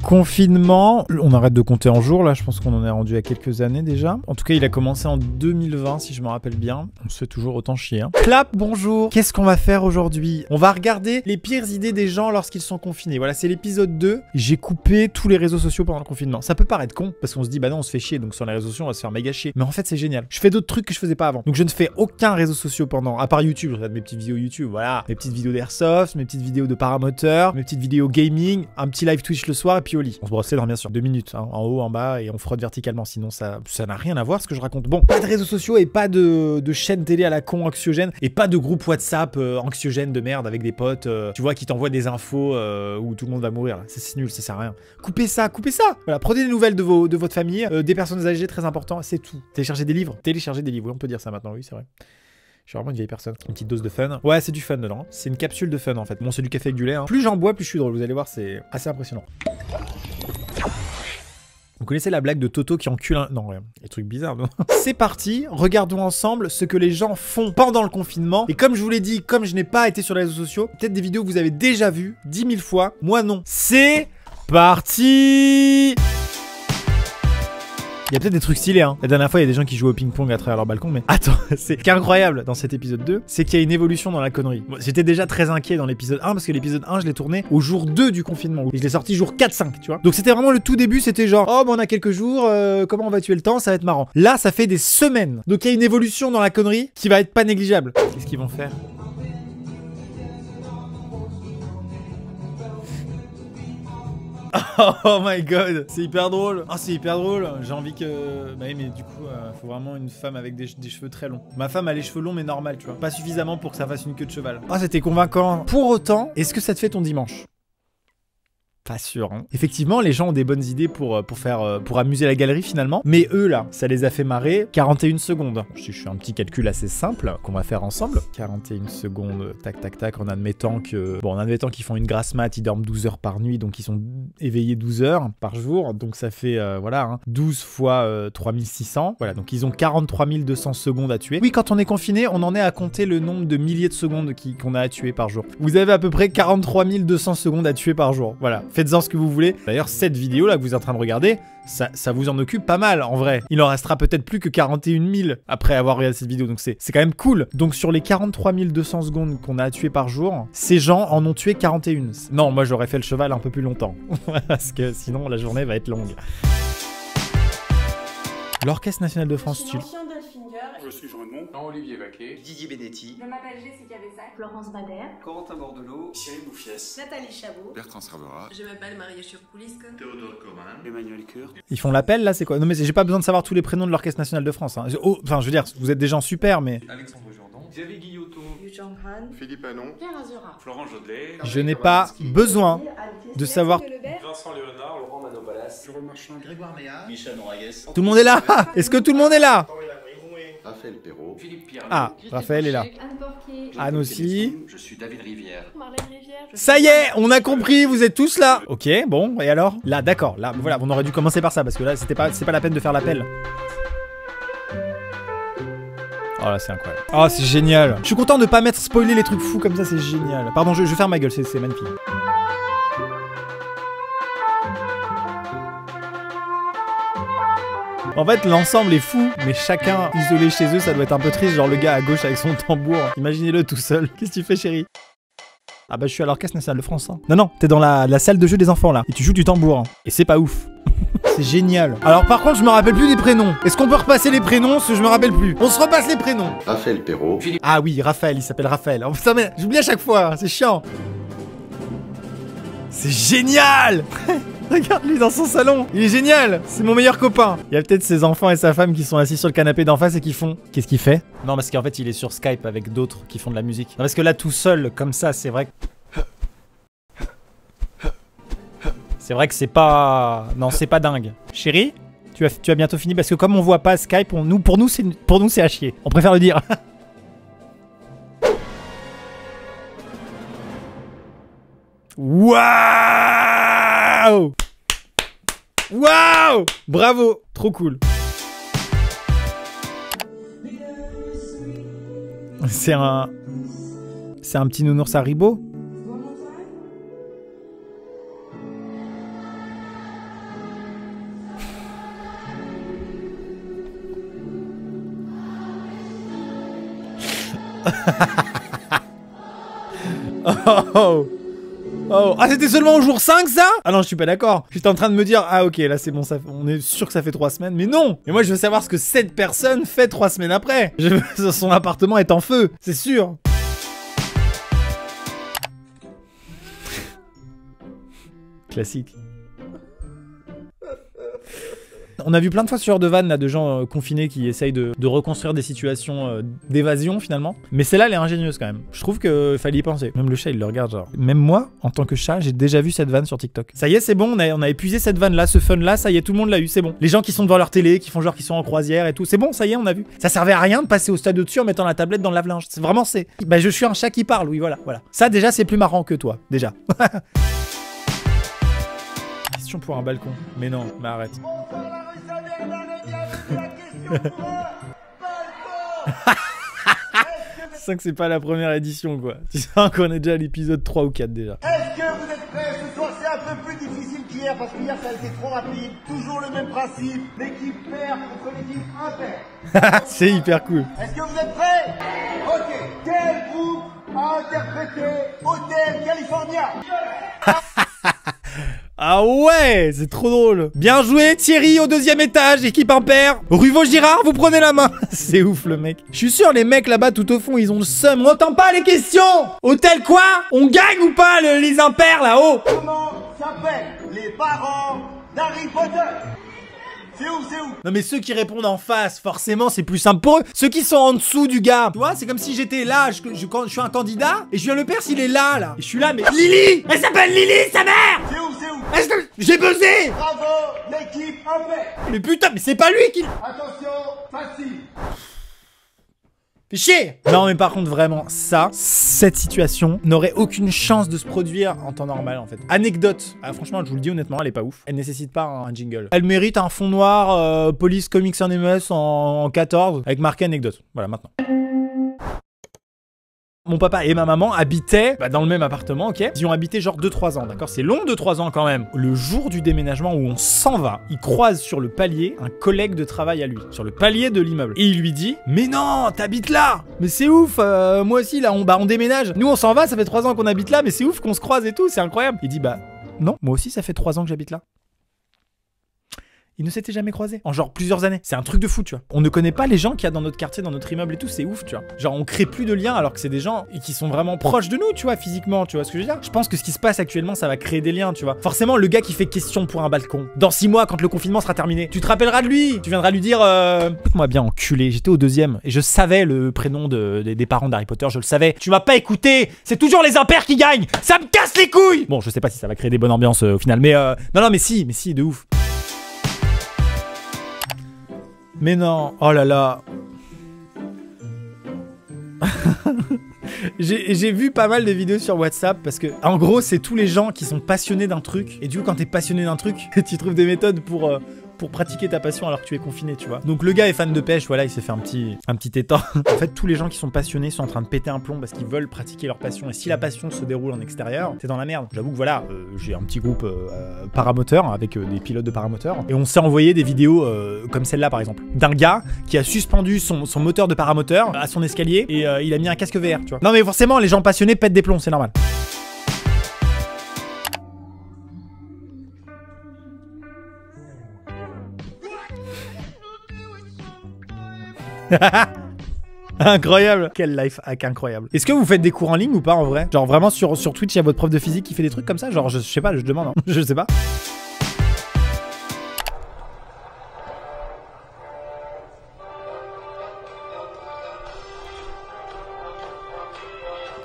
Confinement, on arrête de compter en jours là, je pense qu'on en est rendu à quelques années déjà. En tout cas, il a commencé en 2020 si je me rappelle bien. On se fait toujours autant chier. Hein. Clap, bonjour. Qu'est-ce qu'on va faire aujourd'hui? On va regarder les pires idées des gens lorsqu'ils sont confinés. Voilà, c'est l'épisode 2. J'ai coupé tous les réseaux sociaux pendant le confinement. Ça peut paraître con parce qu'on se dit bah non, on se fait chier donc sur les réseaux sociaux, on va se faire méga chier. Mais en fait, c'est génial. Je fais d'autres trucs que je faisais pas avant. Donc je ne fais aucun réseau social pendant, à part YouTube. Je regarde mes petites vidéos YouTube, voilà, mes petites vidéos d'airsoft, mes petites vidéos de paramoteur, mes petites vidéos gaming, un petit live Twitch le soir et puis au lit. On se brosse les dents bien sûr, 2 minutes, hein, en haut, en bas et on frotte verticalement. Sinon ça n'a rien à voir ce que je raconte. Bon, pas de réseaux sociaux et pas de chaîne télé à la con anxiogène et pas de groupe WhatsApp anxiogène de merde avec des potes, tu vois, qui t'envoient des infos où tout le monde va mourir. C'est nul, ça sert à rien. Coupez ça, coupez ça. Voilà, prenez des nouvelles de votre famille, des personnes âgées, très important, c'est tout. Téléchargez des livres, oui, on peut dire ça maintenant, oui, c'est vrai. Je suis vraiment une vieille personne. Une petite dose de fun. Ouais, c'est du fun dedans. C'est une capsule de fun en fait. Bon, c'est du café avec du lait. Hein. Plus j'en bois, plus je suis drôle. Vous allez voir, c'est assez impressionnant. Vous connaissez la blague de Toto qui encule un... Non, rien. Des trucs bizarres, non? C'est parti. Regardons ensemble ce que les gens font pendant le confinement. Et comme je vous l'ai dit, comme je n'ai pas été sur les réseaux sociaux, peut-être des vidéos que vous avez déjà vues 10 000 fois. Moi, non. C'est parti! Il y a peut-être des trucs stylés, hein. La dernière fois, il y a des gens qui jouent au ping-pong à travers leur balcon, mais attends, ce qui est incroyable dans cet épisode 2, c'est qu'il y a une évolution dans la connerie. Moi, j'étais déjà très inquiet dans l'épisode 1, parce que l'épisode 1, je l'ai tourné au jour 2 du confinement. Et je l'ai sorti jour 4-5, tu vois. Donc c'était vraiment le tout début, c'était genre, oh, bah, on a quelques jours, comment on va tuer le temps, ça va être marrant. Là, ça fait des semaines. Donc il y a une évolution dans la connerie qui va être pas négligeable. Qu'est-ce qu'ils vont faire ? Oh my god, c'est hyper drôle. Ah, c'est hyper drôle. J'ai envie que... Bah oui, mais du coup, faut vraiment une femme avec des cheveux très longs. Ma femme a les cheveux longs, mais normal, tu vois. Pas suffisamment pour que ça fasse une queue de cheval. Ah, c'était convaincant. Pour autant, est-ce que ça te fait ton dimanche ? Pas sûr, hein. Effectivement, les gens ont des bonnes idées pour amuser la galerie finalement. Mais eux, là, ça les a fait marrer 41 secondes. Je fais un petit calcul assez simple qu'on va faire ensemble. 41 secondes, tac, tac, tac, en admettant que... Bon, en admettant qu'ils font une grasse mat, ils dorment 12 heures par nuit, donc ils sont éveillés 12 heures par jour. Donc ça fait, voilà, hein, 12 fois 3600. Voilà, donc ils ont 43 200 secondes à tuer. Oui, quand on est confiné, on en est à compter le nombre de milliers de secondes qu'on a à tuer par jour. Vous avez à peu près 43 200 secondes à tuer par jour. Voilà. Faites-en ce que vous voulez. D'ailleurs, cette vidéo là que vous êtes en train de regarder, ça vous en occupe pas mal en vrai. Il en restera peut-être plus que 41 000 après avoir regardé cette vidéo. Donc c'est quand même cool. Donc sur les 43 200 secondes qu'on a à tuer par jour, ces gens en ont tué 41. Non, moi j'aurais fait le cheval un peu plus longtemps. Parce que sinon la journée va être longue. L'Orchestre National de France, tu... Je suis Jean-Edmond, Olivier Vaquet, Didier Benetti, Je m'appelle Jessica Vessac, Florence Bader, Corentin Bordelot, Cyril Bouffiès, Nathalie Chabot, Bertrand Servera, je m'appelle Maria Churkoulisk, Théodore Coman, Emmanuel Cure. Ils font l'appel là, c'est quoi? Non mais j'ai pas besoin de savoir tous les prénoms de l'Orchestre National de France. Hein. Oh, enfin, je veux dire, vous êtes des gens super, mais... Alexandre Jourdan, Xavier Guillotot, Yu Chang Han, Philippe Hanon, Pierre Azura, Florent Jodelet, Je n'ai pas besoin de savoir... Vincent Léonard, Laurent Manopalas, Jérôme Marchand, Grégoire Méa, Michel Noragues, Tout le monde est là. Est-ce que tout le monde est là? Raphaël Perrault, Philippe Pierre. Ah, Raphaël est là. Anne Porquier, Anne aussi. Je suis David Rivière. Marlène Rivière, Ça y est, on a compris, vous êtes tous là. Ok, bon, et alors? Là, d'accord, là, voilà, on aurait dû commencer par ça, parce que là, c'est pas la peine de faire l'appel. Oh là, c'est incroyable. Oh, c'est génial. Je suis content de pas mettre spoiler les trucs fous comme ça, c'est génial. Pardon, je vais faire ma gueule, c'est magnifique. En fait, l'ensemble est fou, mais chacun isolé chez eux, ça doit être un peu triste. Genre le gars à gauche avec son tambour. Imaginez-le tout seul. Qu'est-ce que tu fais, chérie? Ah bah je suis à l'Orchestre National de France. Hein. Non, non, t'es dans la salle de jeu des enfants là. Et tu joues du tambour. Hein. Et c'est pas ouf. C'est génial. Alors par contre, je me rappelle plus des prénoms. Est-ce qu'on peut repasser les prénoms? Parce que je me rappelle plus. On se repasse les prénoms. Raphaël Perrault, Ah oui, Raphaël, il s'appelle Raphaël. Oh putain, mais j'oublie à chaque fois. C'est chiant. C'est génial. Regarde-lui dans son salon, il est génial, c'est mon meilleur copain. Il y a peut-être ses enfants et sa femme qui sont assis sur le canapé d'en face et qui font... Qu'est-ce qu'il fait? Non, parce qu'en fait, il est sur Skype avec d'autres qui font de la musique. Non, parce que là, tout seul, comme ça, c'est vrai que... C'est vrai que c'est pas... Non, c'est pas dingue. Chérie, tu as bientôt fini parce que comme on voit pas Skype, pour nous, c'est à chier. On préfère le dire. Waouh! Waouh! Bravo! Trop cool. C'est un petit nounours Haribo? Oh. Oh. Ah, c'était seulement au jour 5 ça? Ah non, je suis pas d'accord. J'étais en train de me dire, ah ok, là c'est bon, on est sûr que ça fait 3 semaines. Mais non. Mais moi je veux savoir ce que cette personne fait 3 semaines après. Son appartement est en feu, c'est sûr. Classique. On a vu plein de fois ce genre de vannes là, de gens confinés qui essayent de reconstruire des situations d'évasion finalement. Mais celle-là, elle est ingénieuse quand même. Je trouve qu'il fallait y penser. Même le chat, il le regarde genre. Même moi, en tant que chat, j'ai déjà vu cette vanne sur TikTok. Ça y est, c'est bon, on a épuisé cette vanne-là, ce fun-là, ça y est, tout le monde l'a eu, c'est bon. Les gens qui sont devant leur télé, qui font genre qu'ils sont en croisière et tout, c'est bon, ça y est, on a vu. Ça servait à rien de passer au stade au-dessus en mettant la tablette dans le lave-linge. C'est vraiment, c'est... Bah, je suis un chat qui parle, oui, voilà. Ça, déjà, c'est plus marrant que toi, déjà. Question pour un balcon. Mais non, mais arrête. C'est ça que c'est pas la première édition quoi. Tu sens qu'on est déjà à l'épisode 3 ou 4 déjà. Est-ce que vous êtes prêts? Ce soir c'est un peu plus difficile qu'hier parce qu'hier ça a été trop rapide. Toujours le même principe. L'équipe perd contre l'équipe impair. C'est hyper cool. Est-ce que vous êtes prêts? Ok. Quel groupe a interprété Hotel California? Ah ouais, c'est trop drôle. Bien joué Thierry au 2e étage, équipe impair. Ruvo Girard, vous prenez la main. C'est ouf le mec. Je suis sûr les mecs là-bas tout au fond, ils ont le seum. On n'entend pas les questions. Hôtel quoi? On gagne ou pas les impairs là-haut? Comment s'appellent les parents d'Harry Potter? C'est où? Non mais ceux qui répondent en face, forcément c'est plus simple pour eux. Ceux qui sont en dessous du gars, tu vois, c'est comme si j'étais là, je suis un candidat et Julien Lepers il est là. Et je suis là mais Lily, elle s'appelle Lily, sa mère. C'est où? J'ai buzzé. Bravo, l'équipe impair. Mais putain, mais c'est pas lui qui... Attention, facile. Fais chier. Non mais par contre vraiment cette situation n'aurait aucune chance de se produire en temps normal en fait. Anecdote, franchement je vous le dis honnêtement elle est pas ouf. Elle nécessite pas un jingle. Elle mérite un fond noir Police Comics Anonymous en 14 avec marqué anecdote. Voilà maintenant. Mon papa et ma maman habitaient dans le même appartement, ok? Ils ont habité genre 2-3 ans, d'accord? C'est long 2-3 ans quand même. Le jour du déménagement où on s'en va, il croise sur le palier un collègue de travail à lui, sur le palier de l'immeuble. Et il lui dit « Mais non, t'habites là! Mais c'est ouf, moi aussi là, on déménage. Nous on s'en va, ça fait 3 ans qu'on habite là, mais c'est ouf qu'on se croise et tout, c'est incroyable. » Il dit « Bah non, moi aussi ça fait 3 ans que j'habite là. » Ils ne s'étaient jamais croisés en genre plusieurs années. C'est un truc de fou, tu vois. On ne connaît pas les gens qu'il y a dans notre quartier, dans notre immeuble et tout, c'est ouf, tu vois. Genre on crée plus de liens alors que c'est des gens qui sont vraiment proches de nous, tu vois, physiquement, tu vois ce que je veux dire. Je pense que ce qui se passe actuellement, ça va créer des liens, tu vois. Forcément, le gars qui fait question pour un balcon, dans 6 mois, quand le confinement sera terminé, tu te rappelleras de lui. Tu viendras lui dire écoute-moi bien, enculé, j'étais au 2e et je savais le prénom des parents d'Harry Potter, je le savais. Tu m'as pas écouté, c'est toujours les impairs qui gagnent. Ça me casse les couilles. Bon, je sais pas si ça va créer des bonnes ambiances au final, mais non, mais si, de ouf. Mais non, oh là là. J'ai vu pas mal de vidéos sur WhatsApp parce que, en gros, c'est tous les gens qui sont passionnés d'un truc. Et du coup, quand t'es passionné d'un truc, tu trouves des méthodes pour pratiquer ta passion alors que tu es confiné, tu vois. Donc le gars est fan de pêche, voilà, il s'est fait un petit étang. En fait, tous les gens qui sont passionnés sont en train de péter un plomb parce qu'ils veulent pratiquer leur passion. Et si la passion se déroule en extérieur, c'est dans la merde. J'avoue que voilà, j'ai un petit groupe paramoteur avec des pilotes de paramoteur. Et on s'est envoyé des vidéos comme celle-là par exemple, d'un gars qui a suspendu son moteur de paramoteur à son escalier et il a mis un casque VR, tu vois. Non mais forcément, les gens passionnés pètent des plombs, c'est normal. Incroyable. Quel life hack incroyable. Est-ce que vous faites des cours en ligne ou pas en vrai? Genre vraiment sur Twitch, il y a votre prof de physique qui fait des trucs comme ça? Genre je sais pas, je demande, hein. Je sais pas.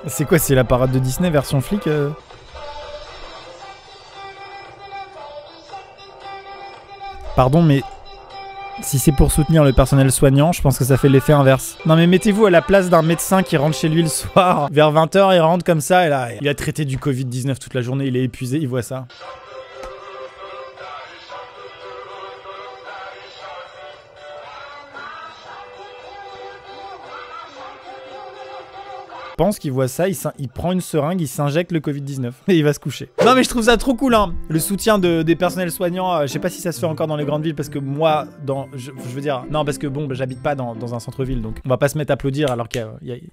C'est quoi, c'est la parade de Disney version flic Pardon, mais si c'est pour soutenir le personnel soignant, je pense que ça fait l'effet inverse. Non mais mettez-vous à la place d'un médecin qui rentre chez lui le soir, vers 20h, il rentre comme ça, et là, il a traité du Covid-19 toute la journée, il est épuisé, il voit ça. pense qu'il voit ça, il prend une seringue, il s'injecte le Covid-19 et il va se coucher. Non mais je trouve ça trop cool hein. Le soutien des personnels soignants, je sais pas si ça se fait encore dans les grandes villes parce que moi, je veux dire, non parce que bon, bah, j'habite pas dans un centre-ville donc on va pas se mettre à applaudir alors qu'il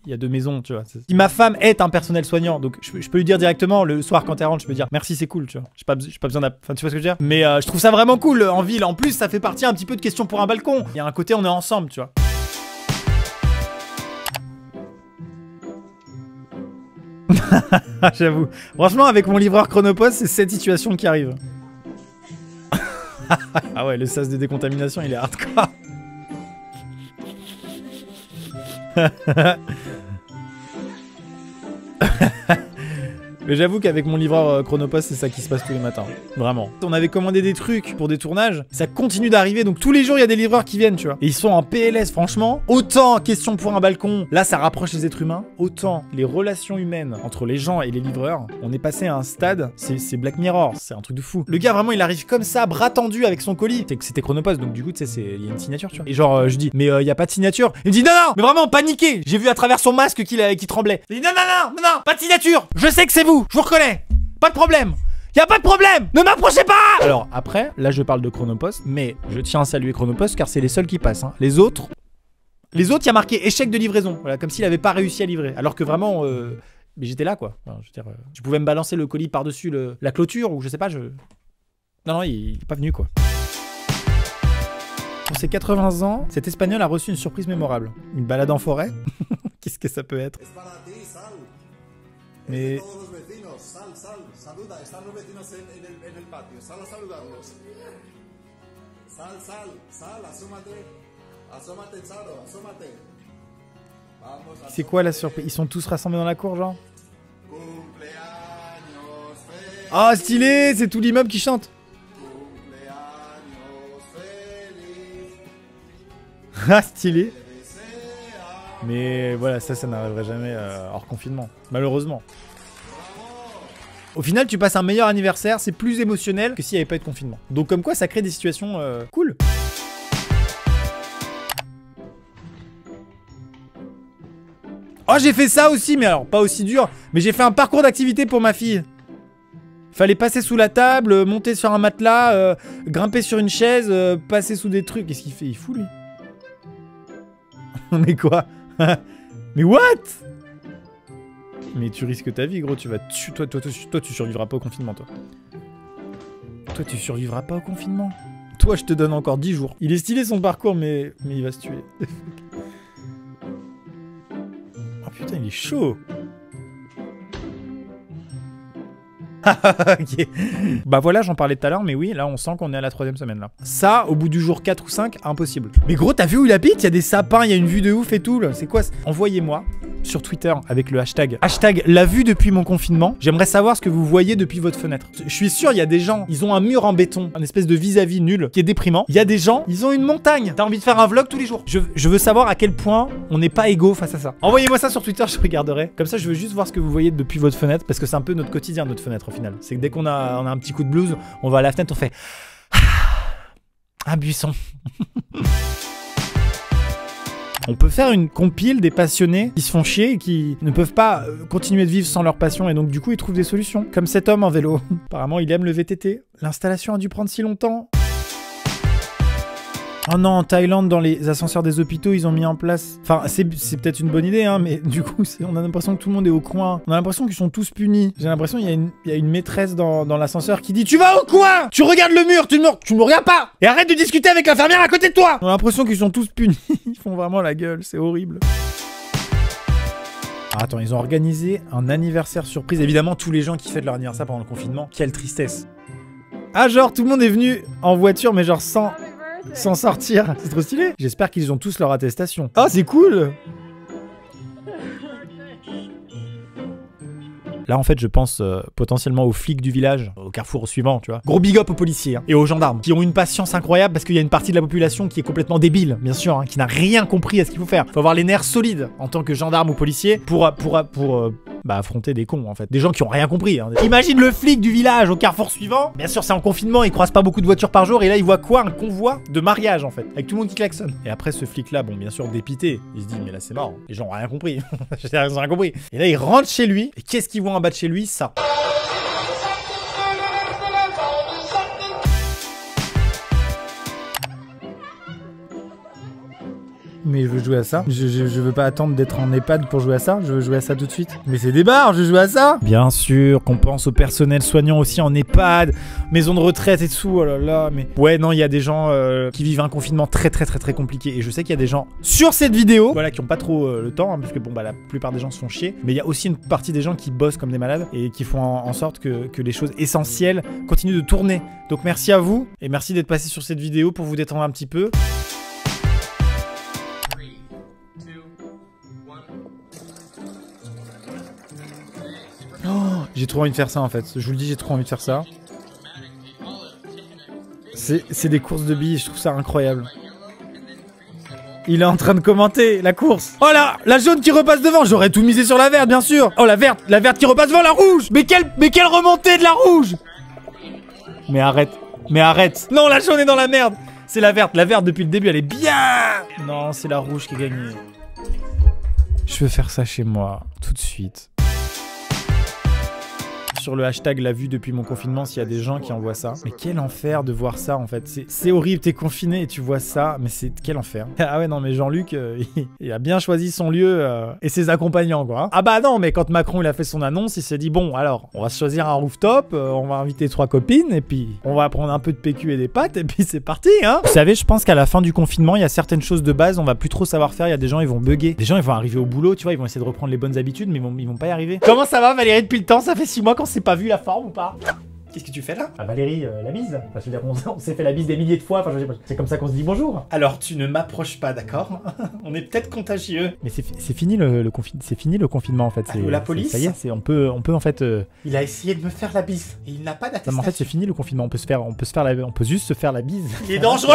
y a 2 maisons, tu vois. Si ma femme est un personnel soignant, donc je peux lui dire directement le soir quand elle rentre, je peux dire merci c'est cool, tu vois. J'ai pas besoin enfin tu vois ce que je veux dire. Mais je trouve ça vraiment cool en ville. En plus ça fait partie un petit peu de question pour un balcon. Il y a un côté on est ensemble, tu vois. J'avoue. Franchement, avec mon livreur Chronopost, c'est cette situation qui arrive. Ah ouais, le sas de décontamination, il est hardcore. Mais j'avoue qu'avec mon livreur Chronopost, c'est ça qui se passe tous les matins. Vraiment. On avait commandé des trucs pour des tournages. Ça continue d'arriver. Donc tous les jours, il y a des livreurs qui viennent, tu vois. Et ils sont en PLS, franchement. Autant, question pour un balcon, là, ça rapproche les êtres humains. Autant, les relations humaines entre les gens et les livreurs, on est passé à un stade, c'est Black Mirror. C'est un truc de fou. Le gars, vraiment, il arrive comme ça, bras tendu avec son colis. C'était Chronopost, donc du coup, tu sais, il y a une signature, tu vois. Et genre, je dis, mais il y a pas de signature. Il me dit, non, non, mais vraiment, paniqué. J'ai vu à travers son masque qu'il tremblait. Il dit, non, non, non, non, non, pas de signature. Je sais que c'est vous. Je vous reconnais. Pas de problème. Y a pas de problème. Ne m'approchez pas. Alors après, là je parle de Chronopost, mais je tiens à saluer Chronopost car c'est les seuls qui passent. Hein. Les autres, il y a marqué échec de livraison. Voilà, comme s'il avait pas réussi à livrer. Alors que vraiment, mais j'étais là quoi. Enfin, je veux dire, tu pouvais me balancer le colis par-dessus la clôture ou je sais pas. Non, il est pas venu quoi. Pour ses 80 ans, cet Espagnol a reçu une surprise mémorable. Une balade en forêt. Qu'est-ce que ça peut être? Mais... C'est quoi la surprise? Ils sont tous rassemblés dans la cour, genre? Ah, oh, stylé! C'est tout l'immeuble qui chante! Ah, stylé! Mais voilà, ça n'arriverait jamais hors confinement, malheureusement. Au final, tu passes un meilleur anniversaire, c'est plus émotionnel que s'il n'y avait pas eu de confinement. Donc comme quoi, ça crée des situations cool. Oh, j'ai fait ça aussi, mais alors pas aussi dur. Mais j'ai fait un parcours d'activité pour ma fille. Fallait passer sous la table, monter sur un matelas, grimper sur une chaise, passer sous des trucs. Qu'est-ce qu'il fait? Il est fou, lui. Mais quoi? Mais what? Mais tu risques ta vie, gros, tu vas toi, tu survivras pas au confinement, toi. Toi, tu survivras pas au confinement. Toi, je te donne encore 10 jours. Il est stylé son parcours, mais il va se tuer. Oh putain, il est chaud. Ok. Bah voilà, j'en parlais tout à l'heure, mais oui, là on sent qu'on est à la 3e semaine là. Ça, au bout du jour 4 ou 5, impossible. Mais gros, t'as vu où il habite? Il y a des sapins, il y a une vue de ouf et tout là. C'est quoi? Envoyez-moi sur Twitter avec le hashtag la vue depuis mon confinement. J'aimerais savoir ce que vous voyez depuis votre fenêtre. Je suis sûr, il y a des gens, ils ont un mur en béton, un espèce de vis-à-vis nul qui est déprimant. Il y a des gens, ils ont une montagne. T'as envie de faire un vlog tous les jours. Je veux savoir à quel point on n'est pas égaux face à ça. Envoyez-moi ça sur Twitter, je regarderai. Comme ça, je veux juste voir ce que vous voyez depuis votre fenêtre parce que c'est un peu notre quotidien, notre fenêtre. Final. C'est que dès qu'on a un petit coup de blues, on va à la fenêtre, on fait un buisson. On peut faire une compile des passionnés qui se font chier et qui ne peuvent pas continuer de vivre sans leur passion et donc du coup ils trouvent des solutions. Comme cet homme en vélo. Apparemment il aime le VTT. L'installation a dû prendre si longtemps. Oh non, en Thaïlande, dans les ascenseurs des hôpitaux, ils ont mis en place... Enfin, c'est peut-être une bonne idée, hein, mais du coup, on a l'impression que tout le monde est au coin. On a l'impression qu'ils sont tous punis. J'ai l'impression qu'il y a une maîtresse dans l'ascenseur qui dit « Tu vas au coin! Tu regardes le mur! Tu me regardes pas! Et arrête de discuter avec l'infirmière à côté de toi !» On a l'impression qu'ils sont tous punis. Ils font vraiment la gueule, c'est horrible. Ah, attends, ils ont organisé un anniversaire surprise. Évidemment, tous les gens qui fêtent leur anniversaire pendant le confinement. Quelle tristesse. Ah, genre, tout le monde est venu en voiture, mais genre sans sortir. C'est trop stylé. J'espère qu'ils ont tous leur attestation. Ah, c'est cool. Là en fait je pense potentiellement aux flics du village, au carrefour suivant, tu vois. Gros big up aux policiers hein, et aux gendarmes qui ont une patience incroyable parce qu'il y a une partie de la population qui est complètement débile, bien sûr, hein, qui n'a rien compris à ce qu'il faut faire. Faut avoir les nerfs solides en tant que gendarme ou policier pour affronter des cons en fait. Des gens qui ont rien compris. Hein. Imagine le flic du village au carrefour suivant. Bien sûr c'est en confinement, il croise pas beaucoup de voitures par jour et là il voit quoi? Un convoi de mariage en fait, avec tout le monde qui klaxonne. Et après ce flic là, bon bien sûr dépité, il se dit mais là c'est marrant, les gens ont rien compris. Ils ont rien compris. Et là il rentre chez lui et qu'est-ce qu'il voit en bas de chez lui? Ça. Mais je veux jouer à ça. Je veux pas attendre d'être en EHPAD pour jouer à ça. Je veux jouer à ça tout de suite. Mais c'est des bars, je veux jouer à ça. Bien sûr qu'on pense au personnel soignant aussi en EHPAD, maison de retraite et tout. Oh là là, mais... Ouais, non, il y a des gens qui vivent un confinement très compliqué. Et je sais qu'il y a des gens sur cette vidéo, voilà, qui ont pas trop le temps, hein, parce que bon, bah la plupart des gens se font chier. Mais il y a aussi une partie des gens qui bossent comme des malades et qui font en sorte que les choses essentielles continuent de tourner. Donc merci à vous et merci d'être passé sur cette vidéo pour vous détendre un petit peu. J'ai trop envie de faire ça en fait, je vous le dis, j'ai trop envie de faire ça. C'est des courses de billes, je trouve ça incroyable. Il est en train de commenter la course. Oh là, la jaune qui repasse devant, j'aurais tout misé sur la verte bien sûr. Oh la verte qui repasse devant la rouge. Mais quelle remontée de la rouge. Mais arrête. Non, la jaune est dans la merde. C'est la verte depuis le début elle est bien. Non, c'est la rouge qui a gagné. Je veux faire ça chez moi, tout de suite. Sur le hashtag la vue depuis mon confinement s'il y a des gens qui envoient ça. Mais quel enfer de voir ça en fait. C'est horrible, t'es confiné et tu vois ça, mais c'est quel enfer. Ah ouais non mais Jean-Luc, il a bien choisi son lieu et ses accompagnants quoi. Ah bah non mais quand Macron il a fait son annonce, il s'est dit bon alors on va se choisir un rooftop, on va inviter 3 copines et puis on va prendre un peu de PQ et des pâtes et puis c'est parti hein. Vous savez je pense qu'à la fin du confinement il y a certaines choses de base on va plus trop savoir faire, il y a des gens ils vont bugger. Des gens ils vont arriver au boulot tu vois, ils vont essayer de reprendre les bonnes habitudes mais ils vont pas y arriver. Comment ça va Valérie depuis le temps? Ça fait 6 mois qu'on s'est pas vu la forme ou pas? Qu'est-ce que tu fais là? Ah Valérie, la bise. Enfin, je veux dire, on s'est fait la bise des milliers de fois, enfin, c'est comme ça qu'on se dit bonjour. Alors tu ne m'approches pas, d'accord? On est peut-être contagieux. Mais c'est fini le confinement en fait. Allô, la police? Ça y est, on peut en fait... Il a essayé de me faire la bise et il n'a pas d'attestation. Non mais en fait c'est fini le confinement, on peut juste se faire la bise. Il est dangereux.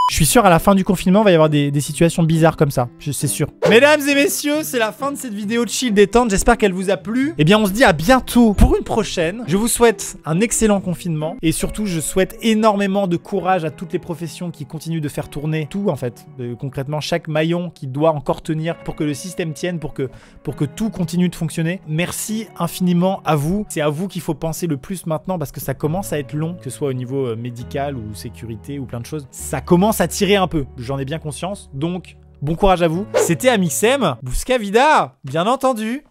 Je suis sûr à la fin du confinement, il va y avoir des situations bizarres comme ça. C'est sûr. Mesdames et messieurs, c'est la fin de cette vidéo de chill détente. J'espère qu'elle vous a plu. Eh bien, on se dit à bientôt pour une prochaine. Je vous souhaite un excellent confinement. Et surtout, je souhaite énormément de courage à toutes les professions qui continuent de faire tourner tout, en fait. Concrètement, chaque maillon qui doit encore tenir pour que le système tienne, pour que tout continue de fonctionner. Merci infiniment à vous. C'est à vous qu'il faut penser le plus maintenant parce que ça commence à être long, que ce soit au niveau médical ou sécurité ou plein de choses. Ça commence à tirer un peu, j'en ai bien conscience, donc bon courage à vous. C'était Amixem, Bousca Vida, bien entendu.